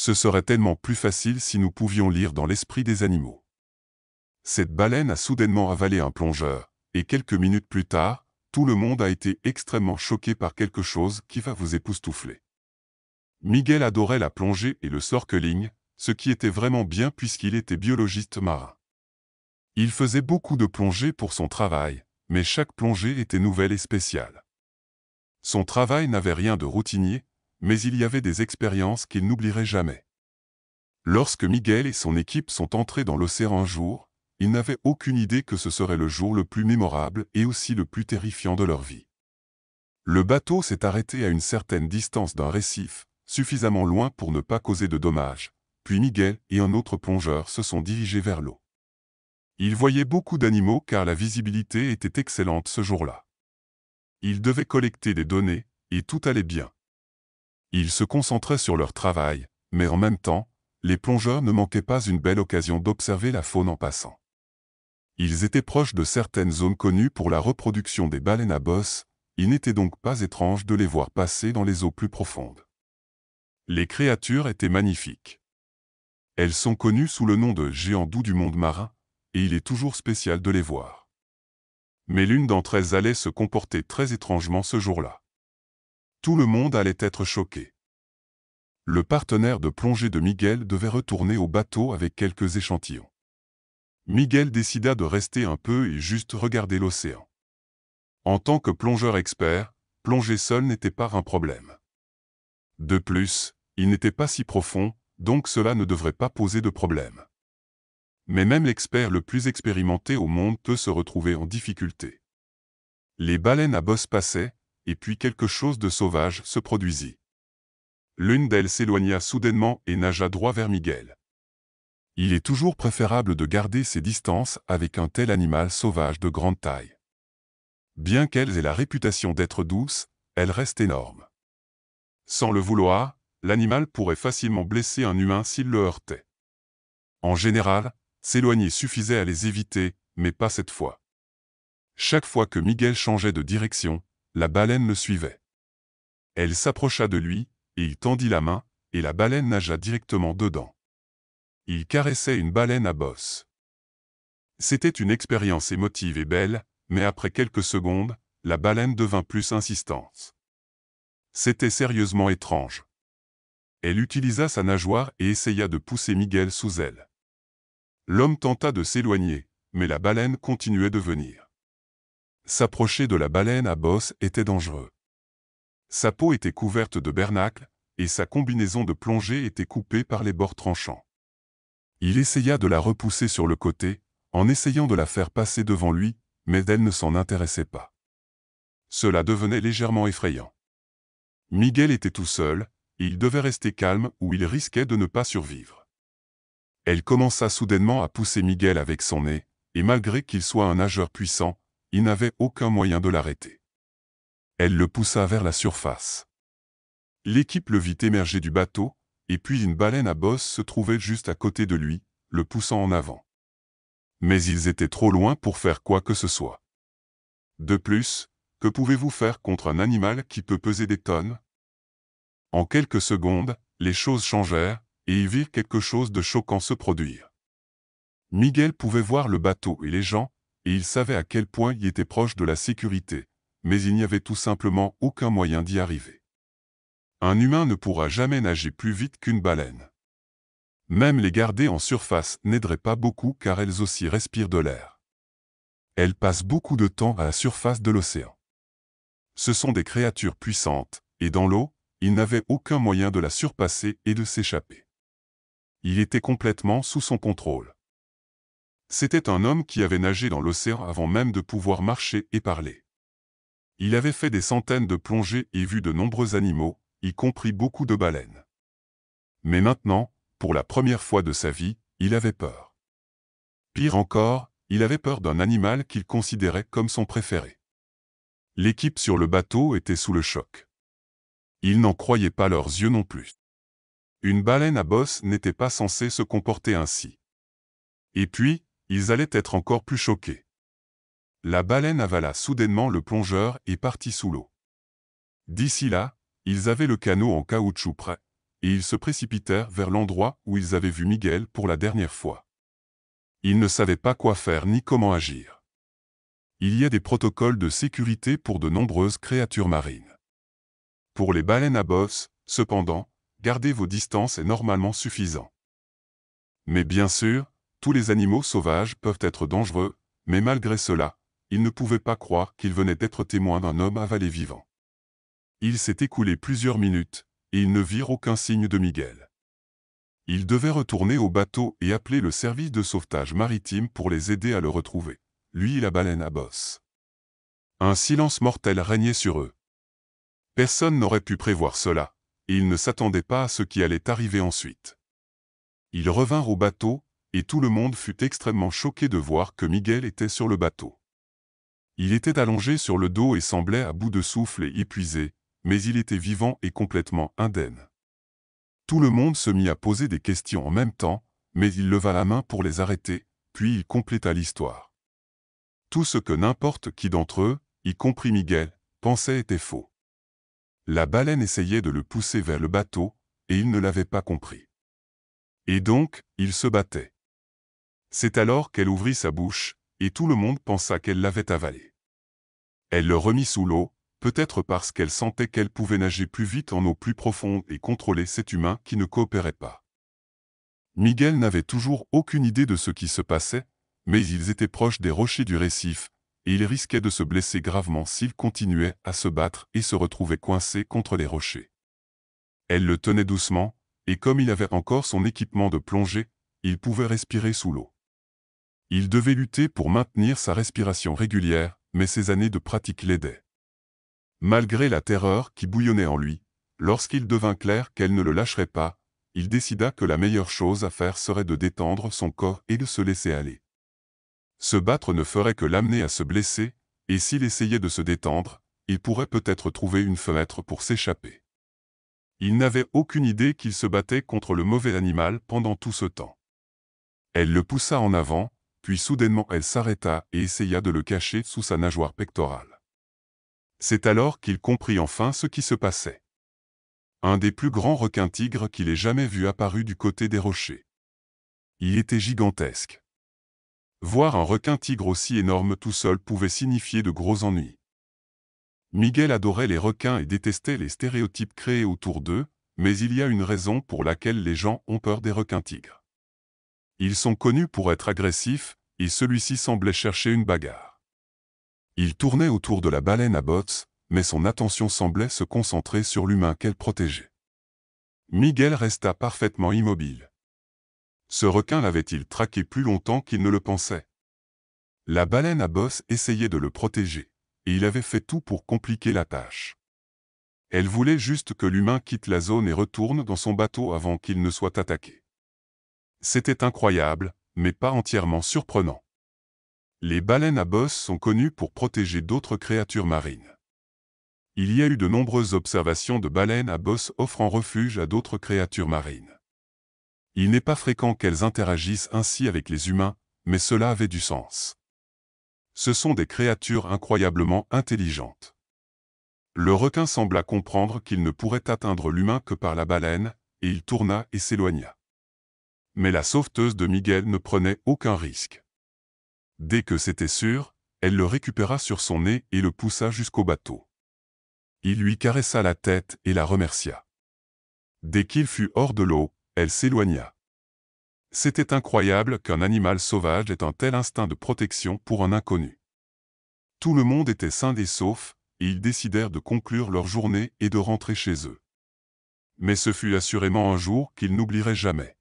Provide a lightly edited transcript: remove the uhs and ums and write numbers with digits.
Ce serait tellement plus facile si nous pouvions lire dans l'esprit des animaux. Cette baleine a soudainement avalé un plongeur, et quelques minutes plus tard, tout le monde a été extrêmement choqué par quelque chose qui va vous époustoufler. Miguel adorait la plongée et le snorkeling, ce qui était vraiment bien puisqu'il était biologiste marin. Il faisait beaucoup de plongées pour son travail, mais chaque plongée était nouvelle et spéciale. Son travail n'avait rien de routinier, mais il y avait des expériences qu'il n'oublierait jamais. Lorsque Miguel et son équipe sont entrés dans l'océan un jour, ils n'avaient aucune idée que ce serait le jour le plus mémorable et aussi le plus terrifiant de leur vie. Le bateau s'est arrêté à une certaine distance d'un récif, suffisamment loin pour ne pas causer de dommages, puis Miguel et un autre plongeur se sont dirigés vers l'eau. Ils voyaient beaucoup d'animaux car la visibilité était excellente ce jour-là. Ils devaient collecter des données, et tout allait bien. Ils se concentraient sur leur travail, mais en même temps, les plongeurs ne manquaient pas une belle occasion d'observer la faune en passant. Ils étaient proches de certaines zones connues pour la reproduction des baleines à bosse, il n'était donc pas étrange de les voir passer dans les eaux plus profondes. Les créatures étaient magnifiques. Elles sont connues sous le nom de géants doux du monde marin, et il est toujours spécial de les voir. Mais l'une d'entre elles allait se comporter très étrangement ce jour-là. Tout le monde allait être choqué. Le partenaire de plongée de Miguel devait retourner au bateau avec quelques échantillons. Miguel décida de rester un peu et juste regarder l'océan. En tant que plongeur expert, plonger seul n'était pas un problème. De plus, il n'était pas si profond, donc cela ne devrait pas poser de problème. Mais même l'expert le plus expérimenté au monde peut se retrouver en difficulté. Les baleines à bosse passaient, et puis quelque chose de sauvage se produisit. L'une d'elles s'éloigna soudainement et nagea droit vers Miguel. Il est toujours préférable de garder ses distances avec un tel animal sauvage de grande taille. Bien qu'elle ait la réputation d'être douce, elle reste énorme. Sans le vouloir, l'animal pourrait facilement blesser un humain s'il le heurtait. En général, s'éloigner suffisait à les éviter, mais pas cette fois. Chaque fois que Miguel changeait de direction, la baleine le suivait. Elle s'approcha de lui, et il tendit la main, et la baleine nagea directement dedans. Il caressait une baleine à bosse. C'était une expérience émotive et belle, mais après quelques secondes, la baleine devint plus insistante. C'était sérieusement étrange. Elle utilisa sa nageoire et essaya de pousser Miguel sous elle. L'homme tenta de s'éloigner, mais la baleine continuait de venir. S'approcher de la baleine à bosse était dangereux. Sa peau était couverte de bernacles, et sa combinaison de plongée était coupée par les bords tranchants. Il essaya de la repousser sur le côté, en essayant de la faire passer devant lui, mais elle ne s'en intéressait pas. Cela devenait légèrement effrayant. Miguel était tout seul, et il devait rester calme ou il risquait de ne pas survivre. Elle commença soudainement à pousser Miguel avec son nez, et malgré qu'il soit un nageur puissant, il n'avait aucun moyen de l'arrêter. Elle le poussa vers la surface. L'équipe le vit émerger du bateau, et puis une baleine à bosse se trouvait juste à côté de lui, le poussant en avant. Mais ils étaient trop loin pour faire quoi que ce soit. De plus, que pouvez-vous faire contre un animal qui peut peser des tonnes? En quelques secondes, les choses changèrent, et ils virent quelque chose de choquant se produire. Miguel pouvait voir le bateau et les gens, et il savait à quel point il était proche de la sécurité, mais il n'y avait tout simplement aucun moyen d'y arriver. Un humain ne pourra jamais nager plus vite qu'une baleine. Même les garder en surface n'aiderait pas beaucoup car elles aussi respirent de l'air. Elles passent beaucoup de temps à la surface de l'océan. Ce sont des créatures puissantes, et dans l'eau, il n'avait aucun moyen de la surpasser et de s'échapper. Il était complètement sous son contrôle. C'était un homme qui avait nagé dans l'océan avant même de pouvoir marcher et parler. Il avait fait des centaines de plongées et vu de nombreux animaux, y compris beaucoup de baleines. Mais maintenant, pour la première fois de sa vie, il avait peur. Pire encore, il avait peur d'un animal qu'il considérait comme son préféré. L'équipe sur le bateau était sous le choc. Ils n'en croyaient pas leurs yeux non plus. Une baleine à bosse n'était pas censée se comporter ainsi. Et puis, ils allaient être encore plus choqués. La baleine avala soudainement le plongeur et partit sous l'eau. D'ici là, ils avaient le canot en caoutchouc prêt, et ils se précipitèrent vers l'endroit où ils avaient vu Miguel pour la dernière fois. Ils ne savaient pas quoi faire ni comment agir. Il y a des protocoles de sécurité pour de nombreuses créatures marines. Pour les baleines à bosse, cependant, garder vos distances est normalement suffisant. Mais bien sûr, tous les animaux sauvages peuvent être dangereux, mais malgré cela, ils ne pouvaient pas croire qu'ils venaient d'être témoins d'un homme avalé vivant. Il s'est écoulé plusieurs minutes, et ils ne virent aucun signe de Miguel. Ils devaient retourner au bateau et appeler le service de sauvetage maritime pour les aider à le retrouver, lui et la baleine à bosse. Un silence mortel régnait sur eux. Personne n'aurait pu prévoir cela, et ils ne s'attendaient pas à ce qui allait arriver ensuite. Ils revinrent au bateau, et tout le monde fut extrêmement choqué de voir que Miguel était sur le bateau. Il était allongé sur le dos et semblait à bout de souffle et épuisé, mais il était vivant et complètement indemne. Tout le monde se mit à poser des questions en même temps, mais il leva la main pour les arrêter, puis il compléta l'histoire. Tout ce que n'importe qui d'entre eux, y compris Miguel, pensait était faux. La baleine essayait de le pousser vers le bateau, et il ne l'avait pas compris. Et donc, il se battait. C'est alors qu'elle ouvrit sa bouche, et tout le monde pensa qu'elle l'avait avalé. Elle le remit sous l'eau, peut-être parce qu'elle sentait qu'elle pouvait nager plus vite en eau plus profonde et contrôler cet humain qui ne coopérait pas. Miguel n'avait toujours aucune idée de ce qui se passait, mais ils étaient proches des rochers du récif, et il risquait de se blesser gravement s'il continuait à se battre et se retrouvait coincé contre les rochers. Elle le tenait doucement, et comme il avait encore son équipement de plongée, il pouvait respirer sous l'eau. Il devait lutter pour maintenir sa respiration régulière, mais ses années de pratique l'aidaient. Malgré la terreur qui bouillonnait en lui, lorsqu'il devint clair qu'elle ne le lâcherait pas, il décida que la meilleure chose à faire serait de détendre son corps et de se laisser aller. Se battre ne ferait que l'amener à se blesser, et s'il essayait de se détendre, il pourrait peut-être trouver une fenêtre pour s'échapper. Il n'avait aucune idée qu'il se battait contre le mauvais animal pendant tout ce temps. Elle le poussa en avant, puis soudainement elle s'arrêta et essaya de le cacher sous sa nageoire pectorale. C'est alors qu'il comprit enfin ce qui se passait. Un des plus grands requins-tigres qu'il ait jamais vu apparut du côté des rochers. Il était gigantesque. Voir un requin-tigre aussi énorme tout seul pouvait signifier de gros ennuis. Miguel adorait les requins et détestait les stéréotypes créés autour d'eux, mais il y a une raison pour laquelle les gens ont peur des requins-tigres. Ils sont connus pour être agressifs, et celui-ci semblait chercher une bagarre. Il tournait autour de la baleine à bosse, mais son attention semblait se concentrer sur l'humain qu'elle protégeait. Miguel resta parfaitement immobile. Ce requin l'avait-il traqué plus longtemps qu'il ne le pensait? La baleine à bosse essayait de le protéger, et il avait fait tout pour compliquer la tâche. Elle voulait juste que l'humain quitte la zone et retourne dans son bateau avant qu'il ne soit attaqué. C'était incroyable, mais pas entièrement surprenant. Les baleines à bosse sont connues pour protéger d'autres créatures marines. Il y a eu de nombreuses observations de baleines à bosse offrant refuge à d'autres créatures marines. Il n'est pas fréquent qu'elles interagissent ainsi avec les humains, mais cela avait du sens. Ce sont des créatures incroyablement intelligentes. Le requin sembla comprendre qu'il ne pourrait atteindre l'humain que par la baleine, et il tourna et s'éloigna. Mais la sauveteuse de Miguel ne prenait aucun risque. Dès que c'était sûr, elle le récupéra sur son nez et le poussa jusqu'au bateau. Il lui caressa la tête et la remercia. Dès qu'il fut hors de l'eau, elle s'éloigna. C'était incroyable qu'un animal sauvage ait un tel instinct de protection pour un inconnu. Tout le monde était sain et sauf, et ils décidèrent de conclure leur journée et de rentrer chez eux. Mais ce fut assurément un jour qu'ils n'oublieraient jamais.